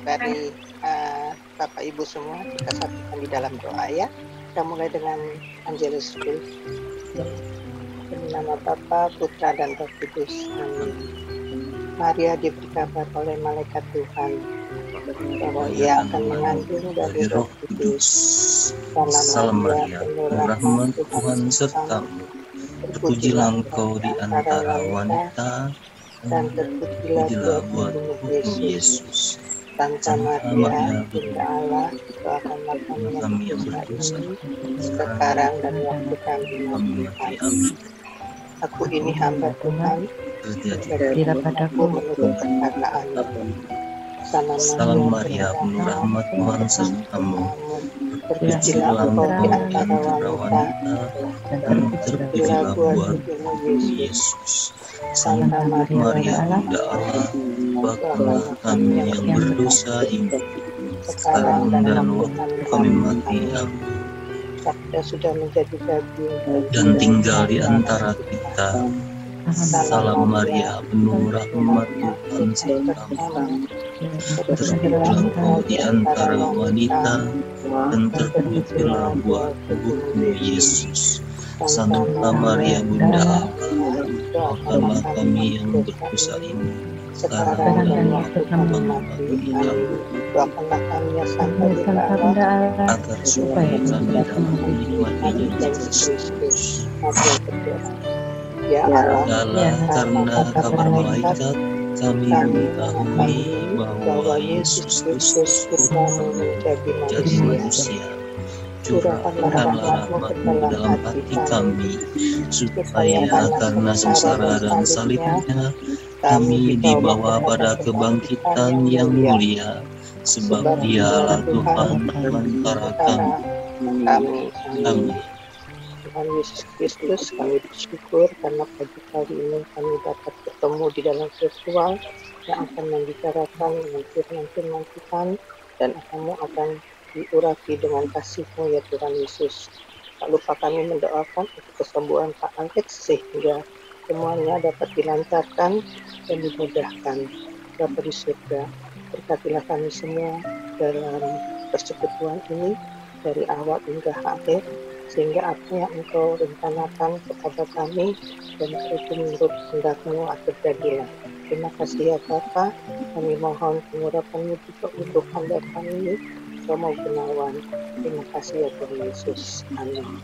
Mari Bapak Ibu semua kita satukan di dalam doa ya. Kita mulai dengan Angelus dulu. Demi nama Bapa, Putra dan Roh Kudus. Amin. Maria diberi kabar oleh malaikat Tuhan bahwa ia akan mengandung dari Roh Kudus. Salam Maria, penuh rahmat Tuhan sertamu. Terpujilah engkau di antara wanita, dan terpujilah buah tubuhmu Yesus. Santa Maria, Bunda Allah, doakanlah kami yang berdosa ini, sekarang dan waktu kami mati. Amin. Aku ini hamba Tuhan, terjadilah padaku menurut perkataanmu. Salam Maria, penuh rahmat Tuhan sertamu. Terpujilah engkau di antara wanita, dan terpujilah buah tubuhmu Yesus. Santa Maria, Bunda Allah, doakanlah kami yang berdosa ini, sekarang dan waktu kami mati. Amin. Sabda sudah menjadi daging dan tinggal di antara kita. Salam Maria, penuh rahmat Tuhan sertamu. Terpujilah engkau di antara wanita, dan terpujilah buah tubuhmu Yesus. Santa Maria, Bunda Allah, doakanlah kami yang berdosa ini, sekarang dan waktu kami mati. Amin. Doakanlah kami ya Santa Bunda Allah, agar supaya kami dapat menikmati Kristus. Ya Allah, karena kabar malaikat kami mengetahui bahwa Yesus Kristus turun menjadi manusia. Curahkanlah rahmat-Mu dalam hati kami, supaya karena sengsara dan salibnya kami dibawa pada kebangkitan yang mulia, sebab Dialah Tuhan antara kami. Amin. Tuhan Yesus Kristus, kami bersyukur karena pagi kali ini kami dapat bertemu di dalam virtual yang akan membicarakan dengan firman-firman Tuhan, dan kamu akan diurapi dengan kasih-Mu ya Tuhan Yesus. Tak lupa kami mendoakan untuk kesembuhan Pak Alex sehingga semuanya dapat dilancarkan dan dimudahkan. Bapa di surga, berkatilah kami semua dalam persekutuan ini dari awal hingga akhir, sehingga apa yang Engkau rencanakan kepada kami dan itu menurut kehendak-Mu terjadilah. Terima kasih ya Bapa, kami mohon pengurapan-Mu juga untuk hamba kami Romo Gunawan. Terima kasih ya Tuhan Yesus. Amin.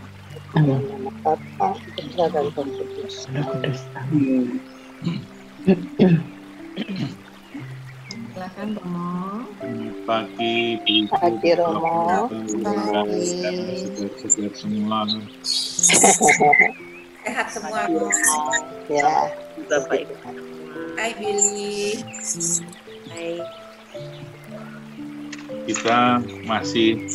Dalam nama Bapa, Putra dan Roh Kudus. Amin. Silakan Romo. Pagi Romo. Segar semua. Sehat semua Romo. Ya. Bapak Ibu. Hai Billy. Hai. Kita masih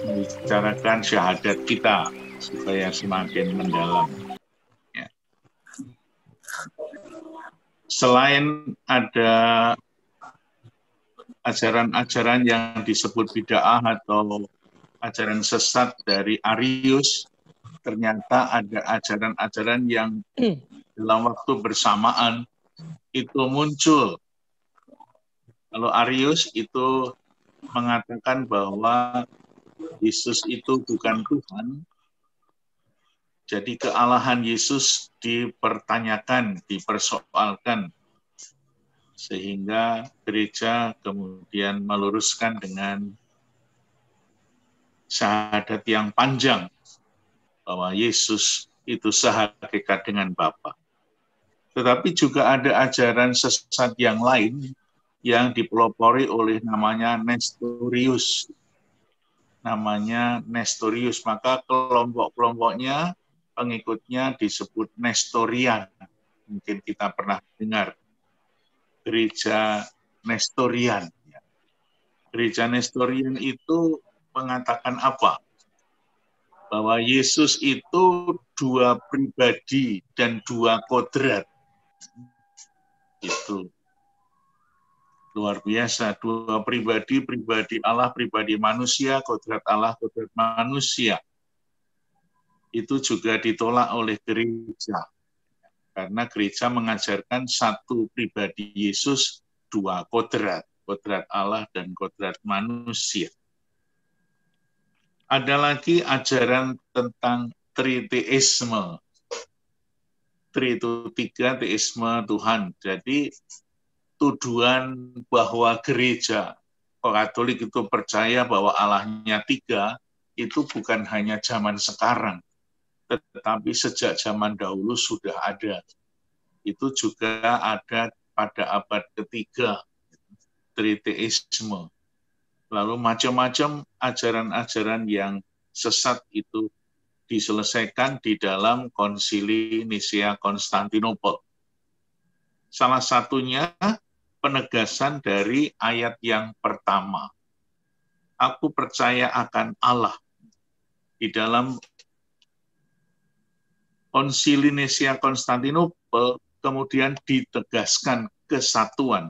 membicarakan syahadat kita supaya semakin mendalam. Ya. Selain ada ajaran-ajaran yang disebut bid'ah atau ajaran sesat dari Arius, ternyata ada ajaran-ajaran yang dalam waktu bersamaan itu muncul. Kalau Arius itu mengatakan bahwa Yesus itu bukan Tuhan, jadi kealahan Yesus dipertanyakan, dipersoalkan, sehingga gereja kemudian meluruskan dengan syahadat yang panjang bahwa Yesus itu sehakikat dengan Bapa. Tetapi juga ada ajaran sesat yang lain yang dipelopori oleh namanya Nestorius. Maka kelompok-kelompoknya, pengikutnya disebut Nestorian. Mungkin kita pernah dengar. Gereja Nestorian. Gereja Nestorian itu mengatakan apa? Bahwa Yesus itu dua pribadi dan dua kodrat. Itu luar biasa, dua pribadi, pribadi Allah, pribadi manusia, kodrat Allah, kodrat manusia. itu juga ditolak oleh gereja. Karena gereja mengajarkan satu pribadi Yesus, dua kodrat Allah dan kodrat manusia. Ada lagi ajaran tentang triteisme. Tri itu tiga, teisme Tuhan. Jadi tuduhan bahwa gereja Katolik itu percaya bahwa Allahnya tiga, itu bukan hanya zaman sekarang, tetapi sejak zaman dahulu sudah ada. Itu juga ada pada abad ketiga, triteisme. Lalu macam-macam ajaran-ajaran yang sesat itu diselesaikan di dalam Konsili Nisea Konstantinopel. Salah satunya penegasan dari ayat yang pertama. Aku percaya akan Allah. Di dalam Konsili Nisea Konstantinopel kemudian ditegaskan kesatuan.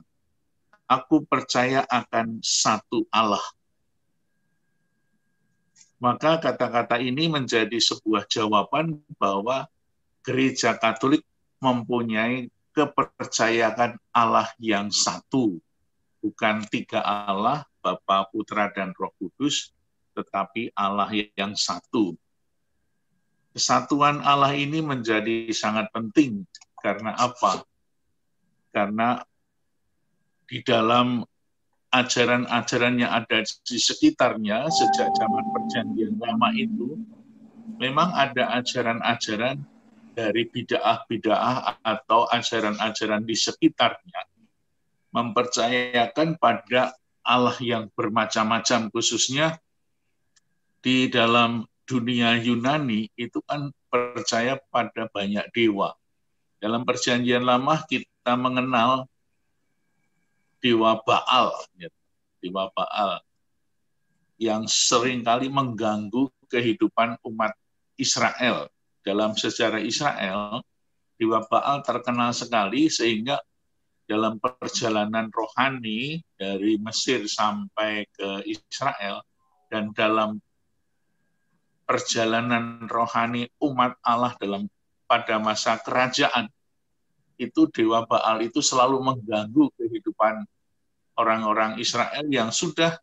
Aku percaya akan satu Allah. Maka kata-kata ini menjadi sebuah jawaban bahwa gereja Katolik mempunyai kepercayaan Allah yang satu. Bukan tiga Allah, Bapa, Putra, dan Roh Kudus, tetapi Allah yang satu. Kesatuan Allah ini menjadi sangat penting. Karena apa? Karena di dalam ajaran-ajaran yang ada di sekitarnya sejak zaman Perjanjian Lama itu, memang ada ajaran-ajaran dari bid'ah-bid'ah atau ajaran-ajaran di sekitarnya mempercayakan pada Allah yang bermacam-macam, khususnya di dalam dunia Yunani itu kan percaya pada banyak dewa. Dalam Perjanjian Lama kita mengenal dewa Baal, dewa Baal yang seringkali mengganggu kehidupan umat Israel. Dalam sejarah Israel, dewa Baal terkenal sekali sehingga dalam perjalanan rohani dari Mesir sampai ke Israel dan dalam perjalanan rohani umat Allah pada masa kerajaan, itu dewa Baal itu selalu mengganggu kehidupan orang-orang Israel yang sudah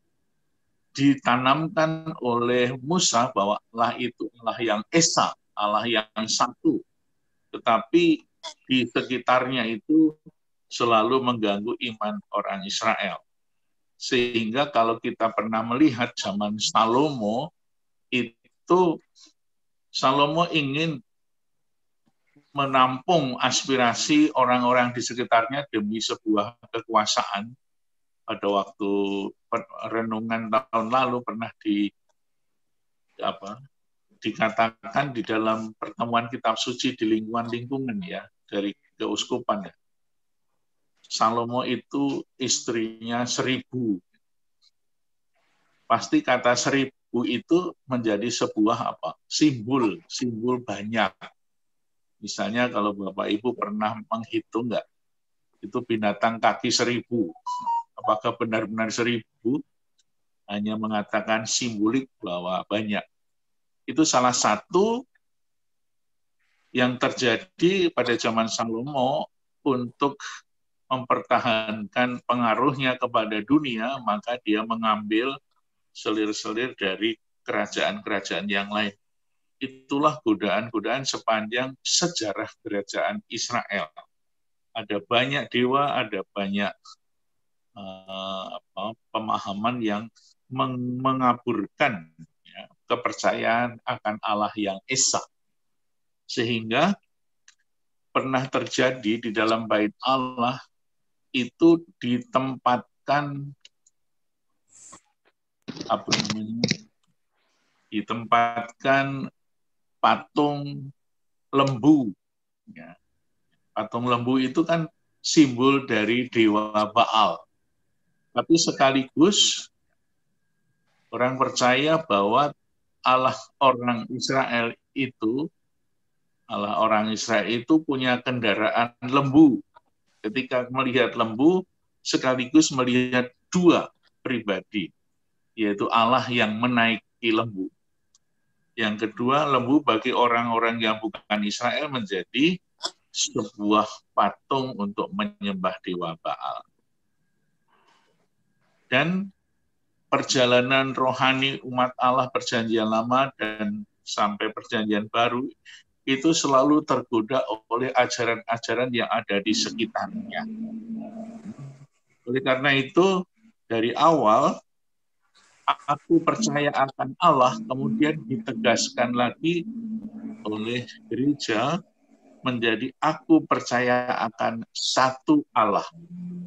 ditanamkan oleh Musa bahwa Allah itu Allah yang esa, Allah yang satu. Tetapi di sekitarnya itu selalu mengganggu iman orang Israel. Sehingga kalau kita pernah melihat zaman Salomo, itu Salomo ingin menampung aspirasi orang-orang di sekitarnya demi sebuah kekuasaan. Pada waktu renungan tahun lalu pernah dikatakan di dalam pertemuan kitab suci di lingkungan ya dari keuskupan ya. Salomo itu istrinya 1000. Pasti kata 1000 itu menjadi sebuah simbol banyak. Misalnya kalau Bapak Ibu pernah menghitung nggak, itu binatang kaki 1000. Apakah benar-benar 1000? Hanya mengatakan simbolik bahwa banyak. Itu salah satu yang terjadi pada zaman Salomo untuk mempertahankan pengaruhnya kepada dunia, maka dia mengambil selir-selir dari kerajaan-kerajaan yang lain. Itulah godaan-godaan sepanjang sejarah kerajaan Israel. Ada banyak dewa, ada banyak pemahaman yang mengaburkan ya, kepercayaan akan Allah yang esa. Sehingga pernah terjadi di dalam bait Allah itu ditempatkan patung lembu. Ya. Patung lembu itu kan simbol dari dewa Baal. Tapi sekaligus orang percaya bahwa Allah orang Israel itu punya kendaraan lembu. Ketika melihat lembu, sekaligus melihat dua pribadi, yaitu Allah yang menaiki lembu. Yang kedua, lembu bagi orang-orang yang bukan Israel menjadi sebuah patung untuk menyembah dewa Baal. Dan perjalanan rohani umat Allah perjanjian lama dan sampai perjanjian baru itu selalu tergoda oleh ajaran-ajaran yang ada di sekitarnya. Oleh karena itu, dari awal, aku percaya akan Allah, kemudian ditegaskan lagi oleh gereja menjadi aku percaya akan satu Allah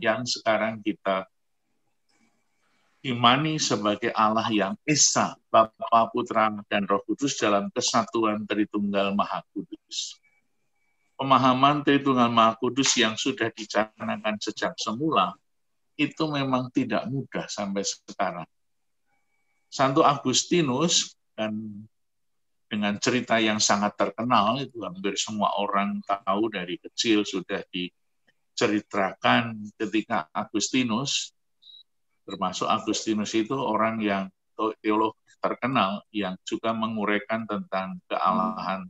yang sekarang kita imani sebagai Allah yang Esa, Bapa, Putra, dan Roh Kudus dalam kesatuan Tritunggal Maha Kudus. Pemahaman Tritunggal Maha Kudus yang sudah dicanangkan sejak semula, itu memang tidak mudah sampai sekarang. Santo Agustinus, dan dengan cerita yang sangat terkenal, itu hampir semua orang tahu dari kecil sudah diceritakan ketika Agustinus, termasuk Agustinus itu orang yang teolog terkenal yang juga menguraikan tentang kealahan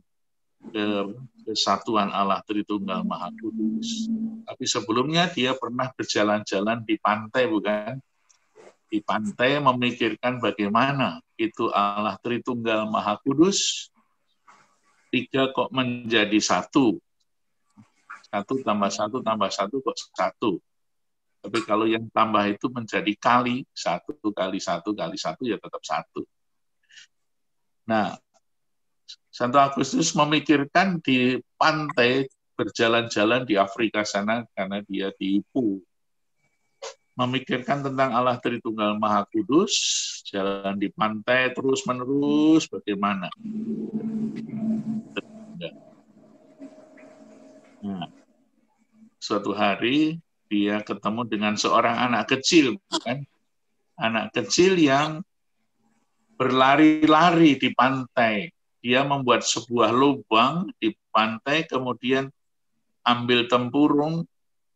kesatuan Allah Tritunggal Maha Kudus. Tapi sebelumnya dia pernah berjalan-jalan di pantai, bukan? Di pantai memikirkan bagaimana itu Allah Tritunggal Maha Kudus, 3 kok menjadi 1. 1 tambah 1 tambah 1 kok 1. Tapi kalau yang tambah itu menjadi kali, 1 kali 1 kali 1 ya tetap 1. Nah, Santo Agustinus memikirkan di pantai, berjalan-jalan di Afrika sana karena dia tipu. Memikirkan tentang Allah Tritunggal Maha Kudus, jalan di pantai terus-menerus bagaimana. Nah, suatu hari dia ketemu dengan seorang anak kecil, bukan? Anak kecil yang berlari-lari di pantai. Dia membuat sebuah lubang di pantai, kemudian ambil tempurung,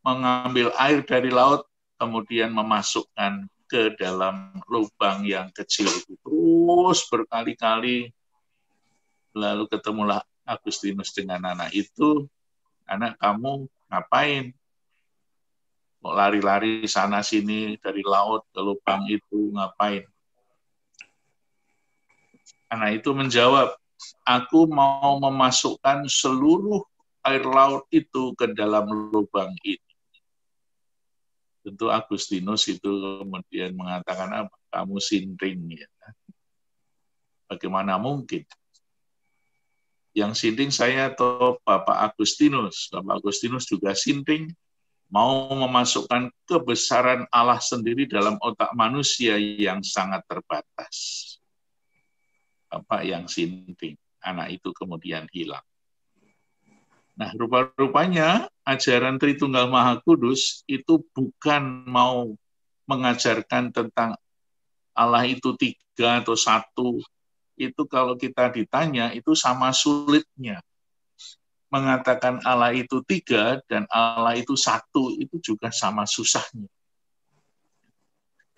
mengambil air dari laut, kemudian memasukkan ke dalam lubang yang kecil itu. Terus berkali-kali, lalu ketemulah Agustinus dengan anak itu. Anak, kamu ngapain? Mau lari-lari sana-sini dari laut ke lubang itu, ngapain? Anak itu menjawab, aku mau memasukkan seluruh air laut itu ke dalam lubang ini. Tentu Agustinus itu kemudian mengatakan, apa? Kamu sinting. Ya. Bagaimana mungkin? Yang sinting saya atau Bapak Agustinus. Bapak Agustinus juga sinting, mau memasukkan kebesaran Allah sendiri dalam otak manusia yang sangat terbatas. Bapak yang sinting, anak itu kemudian hilang. Nah, rupa-rupanya ajaran Tritunggal Maha Kudus itu bukan mau mengajarkan tentang Allah itu 3 atau 1. Itu kalau kita ditanya, itu sama sulitnya. Mengatakan Allah itu 3 dan Allah itu 1 itu juga sama susahnya.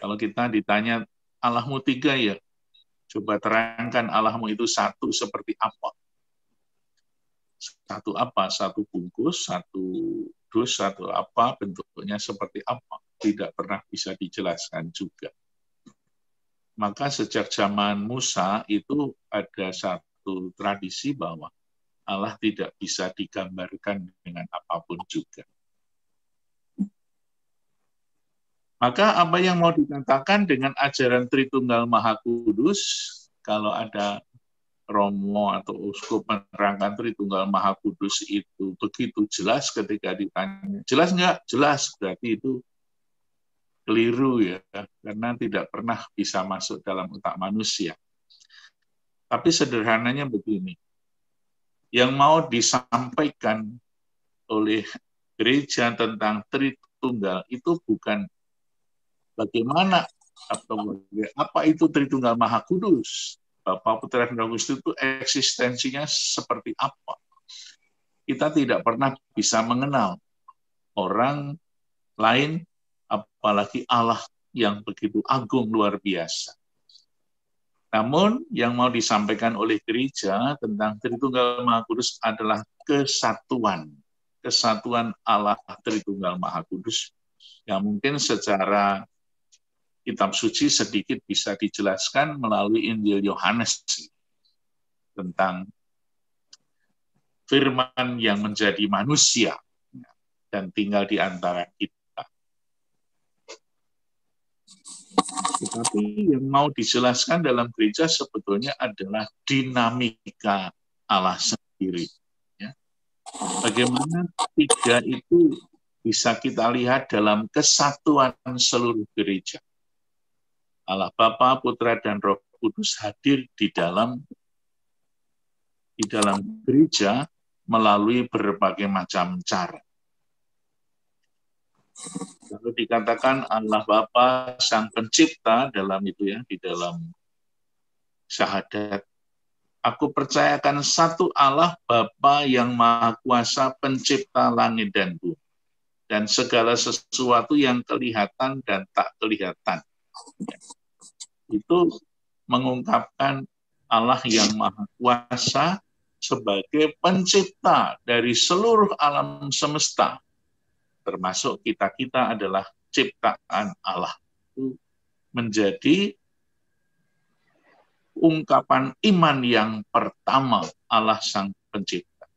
Kalau kita ditanya Allahmu 3 ya, coba terangkan Allahmu itu 1 seperti apa? 1 apa? 1 bungkus, 1 dus, 1 apa? Bentuknya seperti apa? Tidak pernah bisa dijelaskan juga. Maka sejak zaman Musa itu ada satu tradisi bahwa Allah tidak bisa digambarkan dengan apapun juga. Maka apa yang mau dikatakan dengan ajaran Tritunggal Maha Kudus, kalau ada Romo atau Uskup menerangkan Tritunggal Maha Kudus itu begitu jelas ketika ditanya, jelas nggak? Jelas, berarti itu keliru ya, karena tidak pernah bisa masuk dalam otak manusia. Tapi sederhananya begini, yang mau disampaikan oleh gereja tentang Tritunggal itu bukan bagaimana atau apa itu Tritunggal Maha Kudus. Bapa, Putra, dan Roh Kudus itu eksistensinya seperti apa. Kita tidak pernah bisa mengenal orang lain, apalagi Allah yang begitu agung luar biasa. Namun yang mau disampaikan oleh gereja tentang Tritunggal Maha Kudus adalah kesatuan. Kesatuan Allah Tritunggal Maha Kudus yang mungkin secara kitab suci sedikit bisa dijelaskan melalui Injil Yohanes tentang firman yang menjadi manusia dan tinggal di antara kita. Tetapi yang mau dijelaskan dalam gereja sebetulnya adalah dinamika Allah sendiri. Ya. Bagaimana tiga itu bisa kita lihat dalam kesatuan seluruh gereja. Allah Bapa, Putra, dan Roh Kudus hadir di dalam gereja melalui berbagai macam cara. Lalu dikatakan Allah Bapa Sang Pencipta dalam itu ya, di dalam syahadat. Aku percayakan satu Allah Bapa yang Maha Kuasa, Pencipta langit dan bumi, dan segala sesuatu yang kelihatan dan tak kelihatan. Itu mengungkapkan Allah yang Maha Kuasa sebagai pencipta dari seluruh alam semesta. Termasuk kita adalah ciptaan Allah. Itu menjadi ungkapan iman yang pertama Allah Sang Pencipta.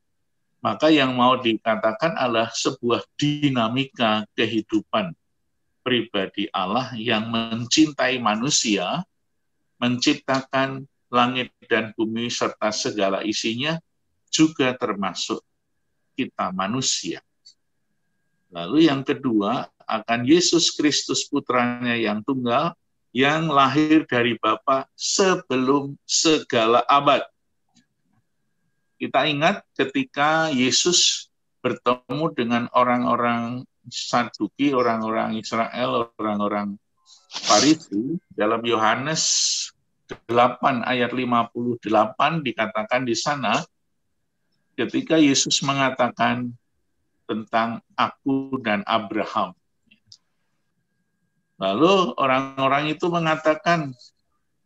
Maka yang mau dikatakan adalah sebuah dinamika kehidupan pribadi Allah yang mencintai manusia, menciptakan langit dan bumi serta segala isinya, juga termasuk kita manusia. Lalu yang kedua, akan Yesus Kristus putranya yang tunggal, yang lahir dari Bapa sebelum segala abad. Kita ingat ketika Yesus bertemu dengan orang-orang Saduki, orang-orang Israel, orang-orang Farisi, dalam Yohanes 8 ayat 58 dikatakan di sana, ketika Yesus mengatakan tentang aku dan Abraham. Lalu orang-orang itu mengatakan,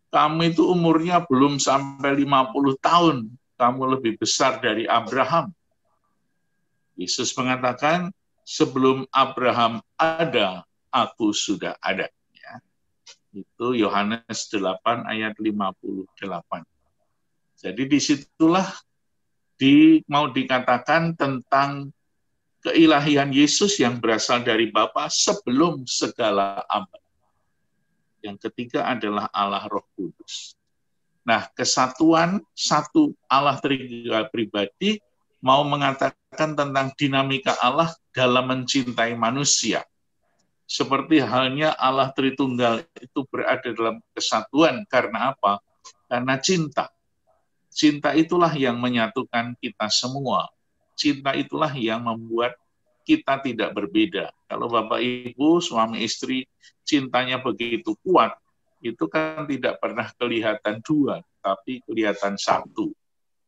kamu itu umurnya belum sampai 50 tahun, kamu lebih besar dari Abraham. Yesus mengatakan, sebelum Abraham ada, aku sudah ada. Ya. Itu Yohanes 8 ayat 58. Jadi disitulah mau dikatakan tentang keilahian Yesus yang berasal dari Bapa sebelum segala abad. Yang ketiga adalah Allah Roh Kudus. Nah, kesatuan satu Allah Tritunggal pribadi mau mengatakan tentang dinamika Allah dalam mencintai manusia. Seperti halnya Allah Tritunggal itu berada dalam kesatuan karena apa? Karena cinta. Cinta itulah yang menyatukan kita semua. Cinta itulah yang membuat kita tidak berbeda. Kalau Bapak Ibu, suami istri, cintanya begitu kuat, itu kan tidak pernah kelihatan dua, tapi kelihatan satu.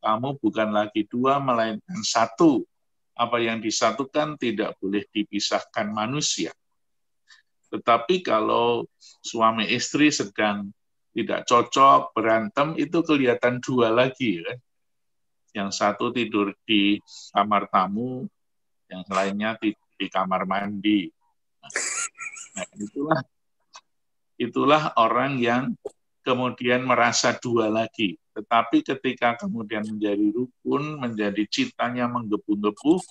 Kamu bukan lagi dua, melainkan satu. Apa yang disatukan tidak boleh dipisahkan manusia. Tetapi kalau suami istri sedang tidak cocok, berantem, itu kelihatan dua lagi. Kan? Yang satu tidur di kamar tamu, yang lainnya di kamar mandi. Nah, itulah orang yang kemudian merasa dua lagi. Tetapi ketika kemudian menjadi rukun, menjadi cintanya menggebu-gebu,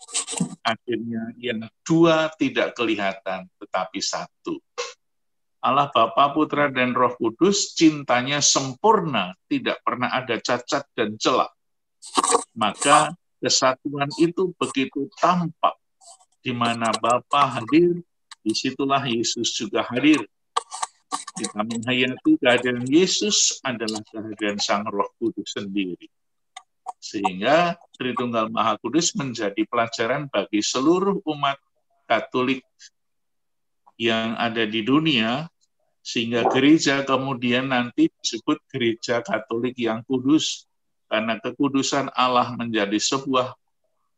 akhirnya yang dua tidak kelihatan, tetapi satu. Allah Bapa, Putra, dan Roh Kudus cintanya sempurna, tidak pernah ada cacat dan celah. Maka kesatuan itu begitu tampak, di mana Bapa hadir, disitulah Yesus juga hadir. Kita menghayati kehadiran Yesus adalah kehadiran Sang Roh Kudus sendiri. Sehingga Tritunggal Maha Kudus menjadi pelajaran bagi seluruh umat Katolik yang ada di dunia, sehingga gereja kemudian nanti disebut gereja Katolik yang kudus, karena kekudusan Allah menjadi sebuah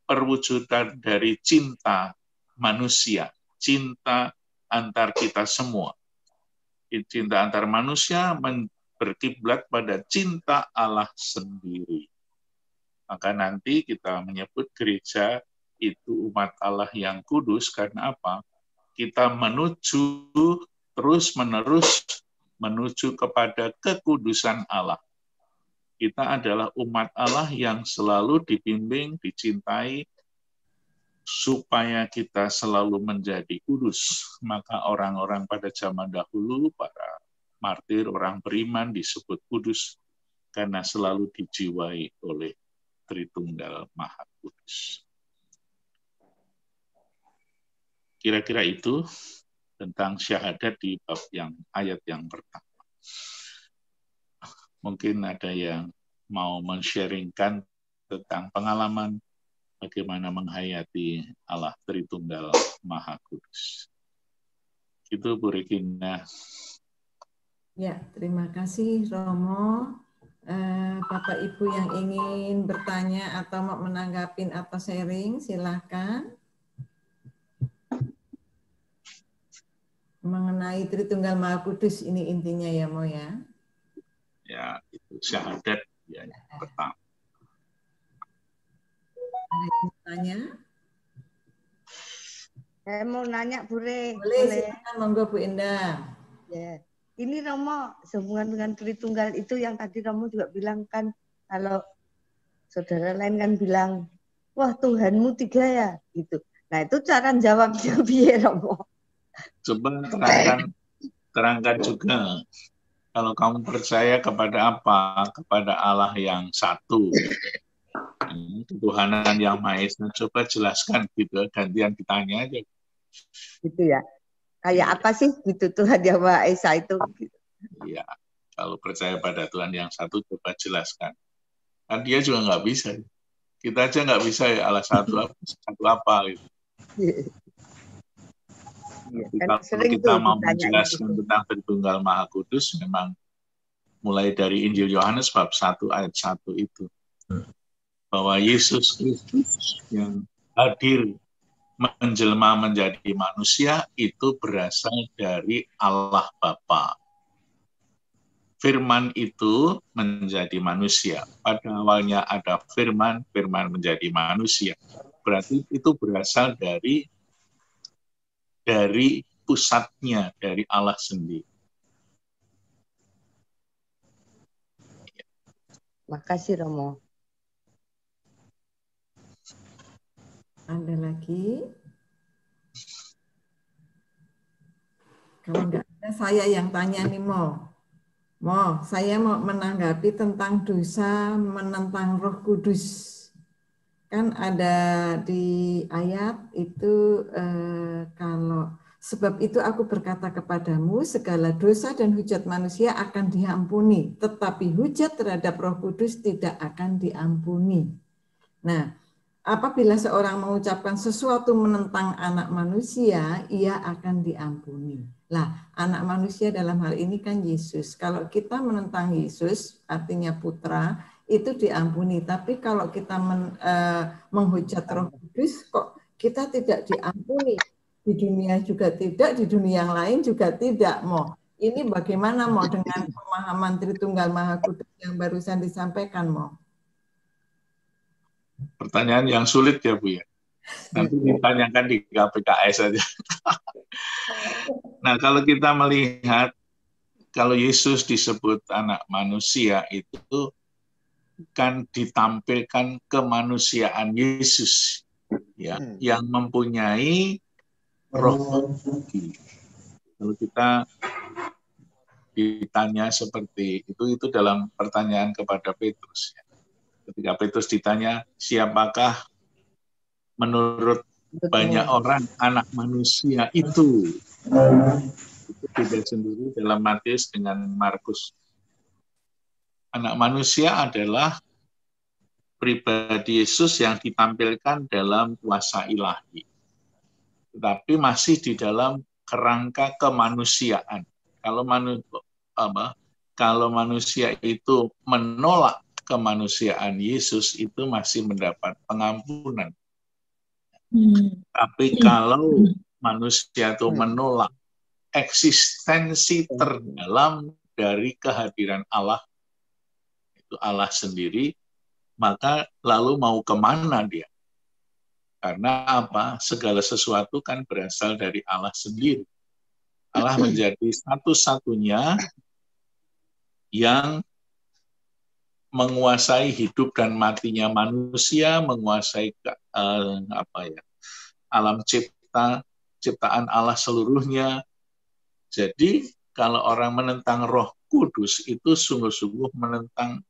perwujudan dari cinta manusia, cinta antar kita semua. Cinta antar manusia berkiblat pada cinta Allah sendiri. Maka nanti kita menyebut gereja itu umat Allah yang kudus karena apa? Kita menuju terus-menerus menuju kepada kekudusan Allah. Kita adalah umat Allah yang selalu dibimbing, dicintai, supaya kita selalu menjadi kudus. Maka orang-orang pada zaman dahulu, para martir, orang beriman disebut kudus, karena selalu dijiwai oleh Tritunggal Maha Kudus. Kira-kira itu tentang syahadat di bab ayat yang pertama. Mungkin ada yang mau men-sharingkan tentang pengalaman bagaimana menghayati Allah Tritunggal Maha Kudus. Itu Bu Regina. Ya, terima kasih Romo. Bapak Ibu yang ingin bertanya atau mau menanggapi atau sharing, silakan. Mengenai Tritunggal Maha Kudus ini intinya ya Mo ya. Ya, itu syahadat ya, yang pertama. Ada yang tanya? Saya mau nanya Bu Re. Boleh, silakan monggo Bu Indah. Ya. Ini Romo sehubungan dengan Tritunggal itu yang tadi Romo juga bilang kan, kalau saudara lain kan bilang, wah Tuhanmu 3 ya gitu. Nah itu cara jawabnya piye Romo? Coba terangkan juga. Kalau kamu percaya kepada apa? Kepada Allah yang satu. Ketuhanan yang Maha Esa. Coba jelaskan gitu. Gantian ditanya aja. Gitu ya. Kayak apa sih gitu Tuhan yang Maha Esa itu? Iya. Kalau percaya pada Tuhan yang satu, coba jelaskan. Kan dia juga nggak bisa. Kita aja nggak bisa ya Allah satu apa gitu. Kalau kita mau menjelaskan tentang Tritunggal Maha Kudus, memang mulai dari Injil Yohanes bab 1 ayat 1 itu. Bahwa Yesus Kristus yang hadir menjelma menjadi manusia itu berasal dari Allah Bapa. Firman itu menjadi manusia. Pada awalnya ada firman, firman menjadi manusia. Berarti itu berasal dari pusatnya, dari Allah sendiri. Makasih Romo. Ada lagi? Kalau enggak ada, saya yang tanya nih Mo. Mo, saya mau menanggapi tentang dosa menentang Roh Kudus. Kan ada di ayat itu kalau sebab itu aku berkata kepadamu segala dosa dan hujat manusia akan diampuni, tetapi hujat terhadap Roh Kudus tidak akan diampuni. Nah, apabila seorang mengucapkan sesuatu menentang anak manusia, ia akan diampuni. Lah, anak manusia dalam hal ini kan Yesus. Kalau kita menentang Yesus, artinya putra, itu diampuni. Tapi kalau kita menghujat Roh Kudus, kok kita tidak diampuni? Di dunia juga tidak, di dunia yang lain juga tidak. Mo, ini bagaimana Mo dengan pemahaman Tritunggal Maha Kudus yang barusan disampaikan Mo? Pertanyaan yang sulit ya Bu ya. Nanti ditanyakan di KPKS saja. Nah, kalau kita melihat kalau Yesus disebut anak manusia itu kan ditampilkan kemanusiaan Yesus ya, yang mempunyai roh. Kalau kita ditanya seperti itu dalam pertanyaan kepada Petrus ya. Ketika Petrus ditanya, siapakah menurut banyak orang anak manusia itu? Itu beda sendiri dalam Matius dengan Markus. Anak manusia adalah pribadi Yesus yang ditampilkan dalam kuasa ilahi. Tetapi masih di dalam kerangka kemanusiaan. Kalau manusia itu menolak kemanusiaan Yesus, itu masih mendapat pengampunan. Tapi kalau manusia itu menolak eksistensi terdalam dari kehadiran Allah, itu Allah sendiri, maka lalu mau kemana dia? Karena apa? Segala sesuatu kan berasal dari Allah sendiri. Allah menjadi satu-satunya yang menguasai hidup dan matinya manusia, menguasai alam ciptaan Allah seluruhnya. Jadi kalau orang menentang Roh Kudus itu sungguh-sungguh menentang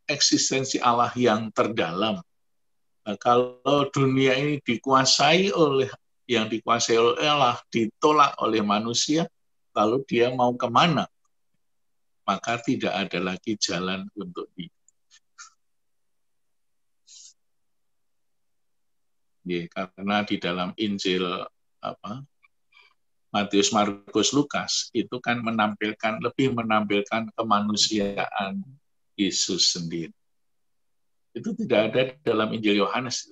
eksistensi Allah yang terdalam. Nah, kalau dunia ini dikuasai oleh Allah, ditolak oleh manusia, lalu dia mau kemana? Maka tidak ada lagi jalan untuk dia. Ya, karena di dalam Injil Matius, Markus, Lukas itu kan lebih menampilkan kemanusiaan Yesus sendiri. Itu tidak ada dalam Injil Yohanes.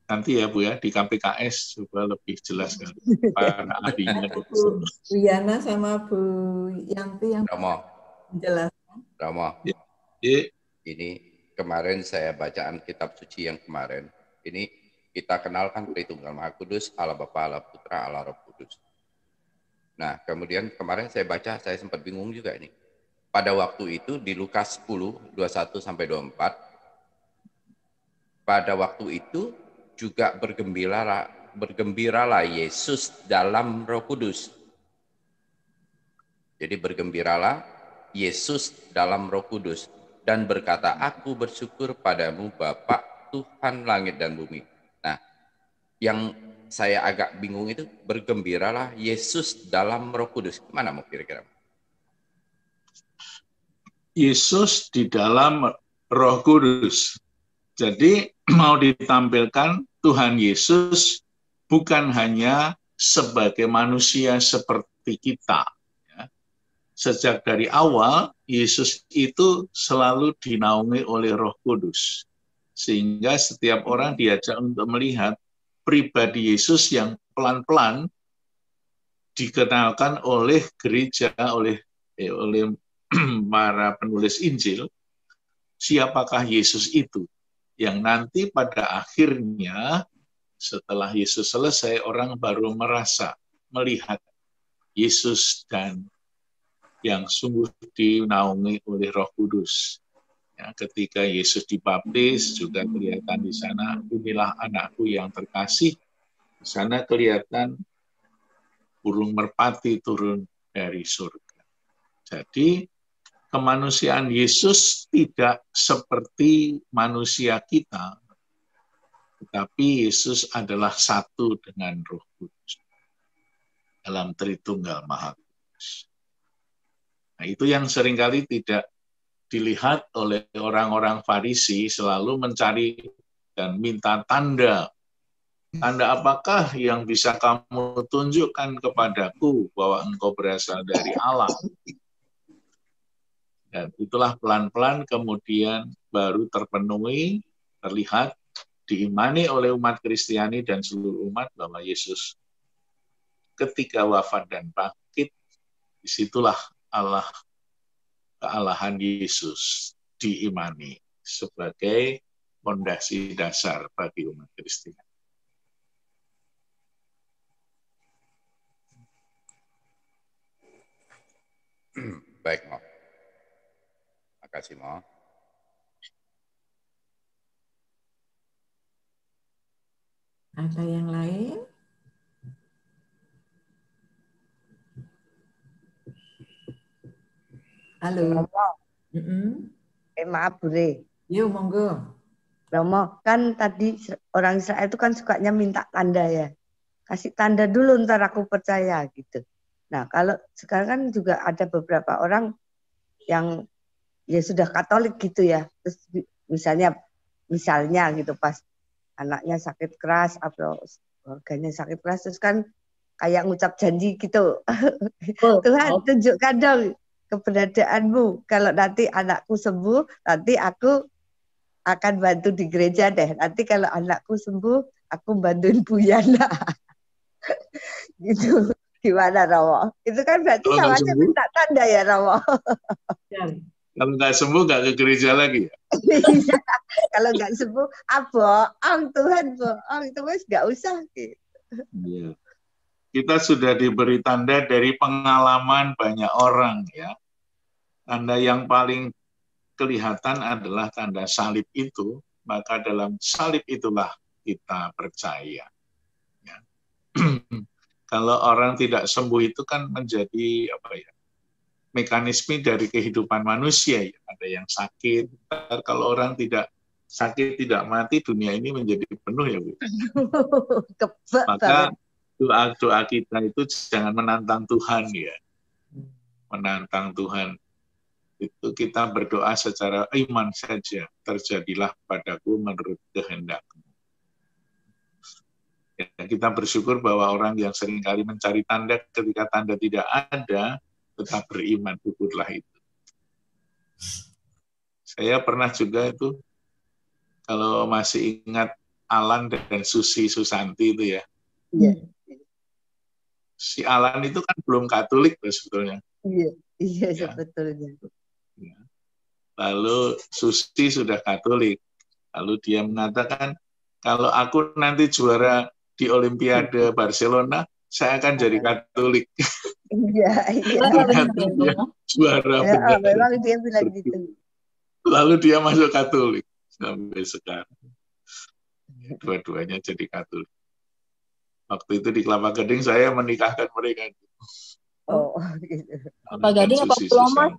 Nanti ya Bu ya, di KPKS coba lebih jelas kan. Para ahlinya. Bu Yana sama Bu Yanti yang menjelaskan. Rama, ya. Ini kemarin saya bacaan kitab suci yang kemarin. Ini kita kenalkan Tritunggal Maha Kudus, Allah Bapa, Allah Putra, Allah Roh Kudus. Nah, kemudian kemarin saya baca, saya sempat bingung juga ini. Pada waktu itu di Lukas 10, 21-24, pada waktu itu juga bergembiralah Yesus dalam Roh Kudus. Jadi bergembiralah Yesus dalam Roh Kudus dan berkata, aku bersyukur padamu Bapa, Tuhan langit dan bumi. Nah, yang saya agak bingung itu bergembiralah Yesus dalam Roh Kudus. Mana mau kira-kira? Yesus di dalam Roh Kudus. Jadi mau ditampilkan Tuhan Yesus bukan hanya sebagai manusia seperti kita. Sejak dari awal, Yesus itu selalu dinaungi oleh Roh Kudus. Sehingga setiap orang diajak untuk melihat pribadi Yesus yang pelan-pelan dikenalkan oleh gereja, oleh para penulis Injil, siapakah Yesus itu? Yang nanti pada akhirnya, setelah Yesus selesai, orang baru melihat Yesus dan yang sungguh dinaungi oleh Roh Kudus. Ya, ketika Yesus dibaptis juga kelihatan di sana, inilah anakku yang terkasih. Di sana kelihatan burung merpati turun dari surga. Jadi kemanusiaan Yesus tidak seperti manusia kita, tetapi Yesus adalah satu dengan Roh Kudus dalam Tritunggal Maha Kudus. Nah, itu yang seringkali tidak dilihat oleh orang-orang Farisi, selalu mencari dan minta tanda. Tanda apakah yang bisa kamu tunjukkan kepadaku bahwa engkau berasal dari Allah? Dan itulah pelan-pelan kemudian baru terpenuhi, terlihat, diimani oleh umat Kristiani dan seluruh umat bahwa Yesus ketika wafat dan bangkit, disitulah kealahan Yesus diimani sebagai fondasi dasar bagi umat Kristiani. Baik, Mo. Makasih, Mo. Ada yang lain? Halo. Maaf, Bure. Yuk, monggo. Romo, kan tadi orang Israel itu kan sukanya minta tanda ya. Kasih tanda dulu ntar aku percaya gitu. Nah, kalau sekarang kan juga ada beberapa orang yang ya sudah Katolik gitu ya. Terus misalnya gitu pas anaknya sakit keras atau keluarganya sakit keras terus kan kayak ngucap janji gitu. Tuhan tunjukkan dong keberadaanmu. Kalau nanti anakku sembuh, nanti aku akan bantu di gereja deh. Nanti kalau anakku sembuh, aku bantuin Bu Yana. Gitu. Gimana Romo? Itu kan berarti Kalau sama nggak aja sembuh, minta tanda ya Romo. kalau nggak sembuh nggak ke gereja lagi ya. Iya. Kalau nggak sembuh, bohong Tuhan, bohong terus nggak usah. Gitu. Iya. Kita sudah diberi tanda dari pengalaman banyak orang ya. Tanda yang paling kelihatan adalah tanda salib itu, maka dalam salib itulah kita percaya. Ya. Kalau orang tidak sembuh itu kan menjadi mekanisme dari kehidupan manusia. Ya. Ada yang sakit. Kalau orang tidak sakit, tidak mati, dunia ini menjadi penuh ya Bu. Maka doa-doa kita itu jangan menantang Tuhan ya. Menantang Tuhan. Itu kita berdoa secara iman saja, terjadilah padaku menurut kehendak-Mu. Ya, kita bersyukur bahwa orang yang seringkali mencari tanda, ketika tanda tidak ada, tetap beriman, syukurlah itu. Saya pernah juga itu, kalau masih ingat Alan dan Susi Susanti itu ya. Iya. Si Alan itu kan belum Katolik sebetulnya. Iya, Ya. sebetulnya. Lalu Susi sudah Katolik. Lalu dia mengatakan, kalau aku nanti juara di Olimpiade Barcelona, saya akan jadi Katolik. Iya. Ternyata dia juara benar. Memang dia bilang gitu. Lalu dia masuk Katolik sampai sekarang. Dua-duanya jadi Katolik. Waktu itu di Kelapa Gading saya menikahkan mereka. Oh, gitu. Kelapa Gading apa Pulau Mas?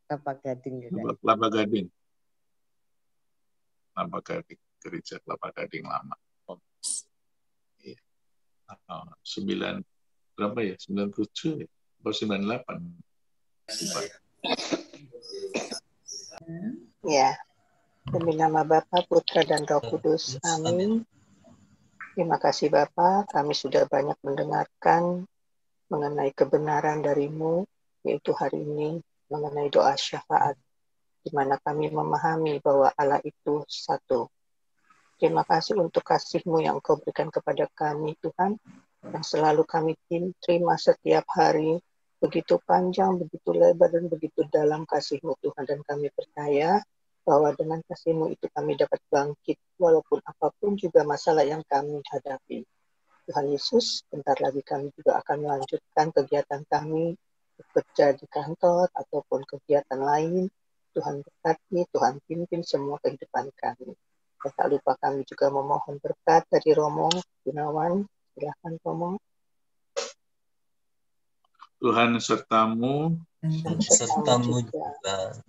Kelapa Gading. Kelapa Gading. Kelapa Gading. Gereja Kelapa Gading lama. 97 ya? Atau 98? Ya, demi nama Bapa, Putra, dan Roh Kudus. Amin. Terima kasih Bapa, kami sudah banyak mendengarkan mengenai kebenaran dari-Mu, yaitu hari ini mengenai doa syafaat, di mana kami memahami bahwa Allah itu satu. Terima kasih untuk kasih-Mu yang Engkau berikan kepada kami, Tuhan, yang selalu kami terima setiap hari, begitu panjang, begitu lebar, dan begitu dalam kasih-Mu, Tuhan. Dan kami percaya bahwa dengan kasih-Mu itu kami dapat bangkit, walaupun apapun juga masalah yang kami hadapi. Tuhan Yesus, bentar lagi kami juga akan melanjutkan kegiatan kami, bekerja di kantor, ataupun kegiatan lain. Tuhan berkati, Tuhan pimpin semua kehidupan kami. Dan tak lupa kami juga memohon berkat dari Romo Gunawan. Silakan Romo. Tuhan sertamu, sertamu juga.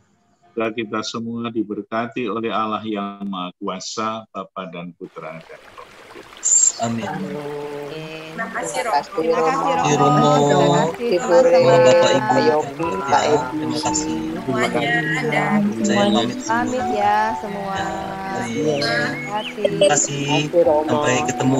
Kita semua diberkati oleh Allah yang Maha Kuasa, Bapa dan Putra dan Roh Kudus. Amin. Terima kasih Terima kasih Romo. Ibu Re, Bapak Ibu. Pak Yopi, Pak Edi. Terima kasih. semuanya dan Saya pamit. Pamit ya semua. Terima kasih. Terima kasih Romo. Sampai ketemu.